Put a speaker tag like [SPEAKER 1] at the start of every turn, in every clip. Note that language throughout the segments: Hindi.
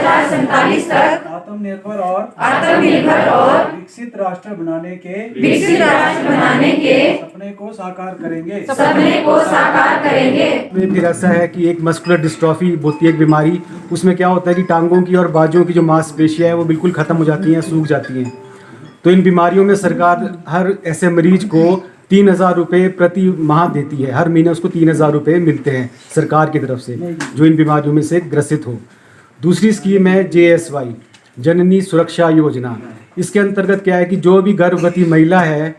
[SPEAKER 1] 2047 तक
[SPEAKER 2] आत्मनिर्भर और विकसित राष्ट्र बनाने के सपने को साकार करेंगे।
[SPEAKER 3] फिर ऐसा है कि एक मस्कुलर डिस्ट्रॉफी होती है एक बीमारी, उसमें क्या होता है कि टांगों की और बाजों की जो मांसपेशियां हैं वो बिल्कुल ख़त्म हो जाती हैं, सूख जाती हैं। तो इन बीमारियों में सरकार हर ऐसे मरीज को 3,000 रुपये प्रति माह देती है। हर महीने उसको 3,000 रुपये मिलते हैं सरकार की तरफ से, जो इन बीमारियों में से ग्रसित हो। दूसरी स्कीम है JSY, जननी सुरक्षा योजना। इसके अंतर्गत क्या है कि जो भी गर्भवती महिला है,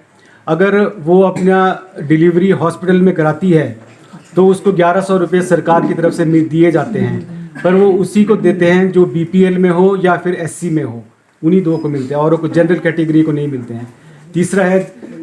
[SPEAKER 3] अगर वो अपना डिलीवरी हॉस्पिटल में कराती है तो उसको 1,100 रुपये सरकार की तरफ से दिए जाते हैं, पर वो उसी को देते हैं जो BPL में हो या फिर SC में हो, उन्हीं दो को मिलते हैं, और को जनरल कैटेगरी को नहीं मिलते हैं। तीसरा है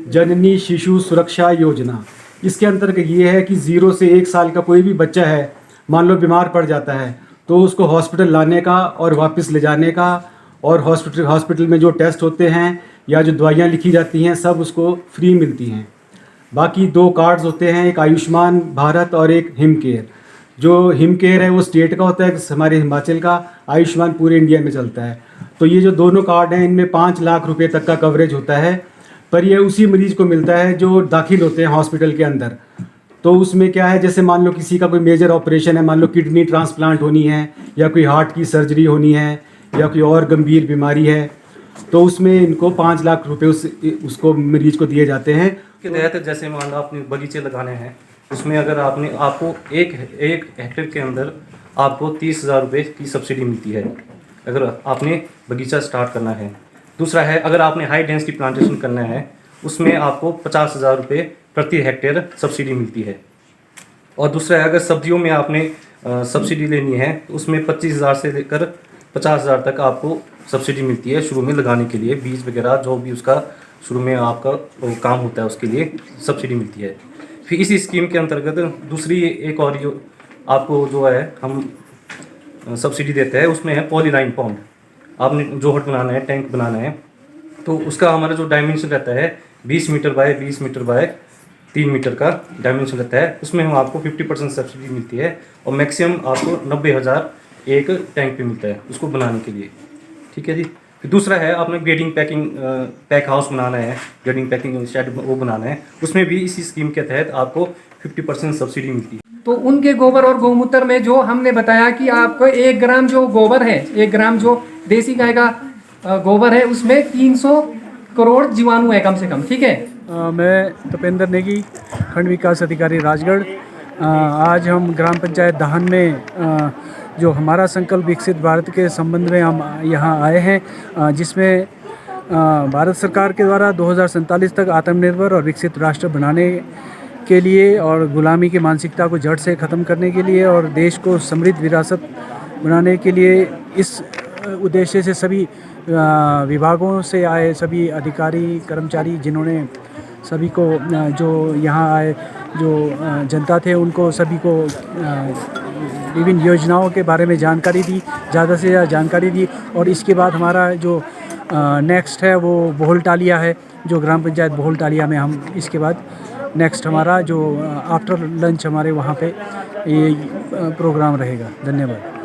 [SPEAKER 3] जननी शिशु सुरक्षा योजना। इसके अंतर्गत ये है कि 0 से 1 साल का कोई भी बच्चा है, मान लो बीमार पड़ जाता है, तो उसको हॉस्पिटल लाने का और वापस ले जाने का, और हॉस्पिटल में जो टेस्ट होते हैं या जो दवाइयाँ लिखी जाती हैं सब उसको फ्री मिलती हैं। बाकी 2 कार्ड्स होते हैं, एक आयुष्मान भारत और एक हिम केयर। जो हिम केयर है वो स्टेट का होता है, हमारे हिमाचल का। आयुष्मान पूरे इंडिया में चलता है। तो ये जो दोनों कार्ड हैं इनमें 5 लाख रुपए तक का कवरेज होता है, पर ये उसी मरीज को मिलता है जो दाखिल होते हैं हॉस्पिटल के अंदर। तो उसमें क्या है, जैसे मान लो किसी का कोई मेजर ऑपरेशन है, मान लो किडनी ट्रांसप्लांट होनी है या कोई हार्ट की सर्जरी होनी है या कोई और गंभीर बीमारी है, तो उसमें इनको 5 लाख रुपए उसको मरीज को दिए जाते हैं।
[SPEAKER 4] के तहत जैसे मान लो आपने बगीचे लगाने हैं, उसमें अगर आपको एक हेक्टेयर के अंदर आपको 30,000 रुपये की सब्सिडी मिलती है अगर आपने बगीचा स्टार्ट करना है। दूसरा है अगर आपने हाई डेंसिटी प्लांटेशन करना है, उसमें आपको 50,000 रुपये प्रति हेक्टेयर सब्सिडी मिलती है। और दूसरा है अगर सब्जियों में आपने सब्सिडी लेनी है तो उसमें 25,000 से लेकर 50,000 तक आपको सब्सिडी मिलती है शुरू में लगाने के लिए। बीज वगैरह जो भी उसका शुरू में आपका काम होता है उसके लिए सब्सिडी मिलती है। फिर इसी स्कीम के अंतर्गत दूसरी एक और आपको जो है हम सब्सिडी देते हैं, उसमें है पॉलीलाइन पॉन्ड। आपने जोहट बनाना है, टैंक बनाना है, तो उसका हमारा जो डायमेंशन रहता है 20 meter by 20 meter by 3 meter का डायमेंशन रहता है। उसमें हम आपको 50% सब्सिडी मिलती है और मैक्सिमम आपको 90,000 एक टैंक पे मिलता है उसको बनाने के लिए। ठीक है जी। फिर दूसरा है आपने ग्रेडिंग पैक हाउस बनाना है, ग्रेडिंग पैकिंग शेड वो बनाना है, उसमें भी इसी स्कीम के तहत आपको 50% सब्सिडी मिलती है।
[SPEAKER 5] तो उनके गोबर और गौमूत्र में जो हमने बताया कि आपको 1 ग्राम जो गोबर है, 1 ग्राम जो देसी गाय का गोबर है, उसमें 300 करोड़ जीवाणु है कम से कम। ठीक है।
[SPEAKER 6] मैं तपेंद्र नेगी, खंड विकास अधिकारी राजगढ़। आज हम ग्राम पंचायत दाहन में जो हमारा संकल्प विकसित भारत के संबंध में हम यहाँ आए हैं, जिसमें भारत सरकार के द्वारा 2047 तक आत्मनिर्भर और विकसित राष्ट्र बनाने के लिए और गुलामी की मानसिकता को जड़ से ख़त्म करने के लिए और देश को समृद्ध विरासत बनाने के लिए, इस उद्देश्य से सभी विभागों से आए सभी अधिकारी कर्मचारी, जिन्होंने सभी को जो यहाँ आए जो जनता थे, उनको सभी को विभिन्न योजनाओं के बारे में जानकारी दी, ज़्यादा से ज़्यादा जानकारी दी। और इसके बाद हमारा जो नेक्स्ट है वो बोहलटालिया है, जो ग्राम पंचायत बोहलटालिया में हम इसके बाद नेक्स्ट हमारा जो आफ्टर लंच हमारे वहाँ पे ये प्रोग्राम रहेगा। धन्यवाद।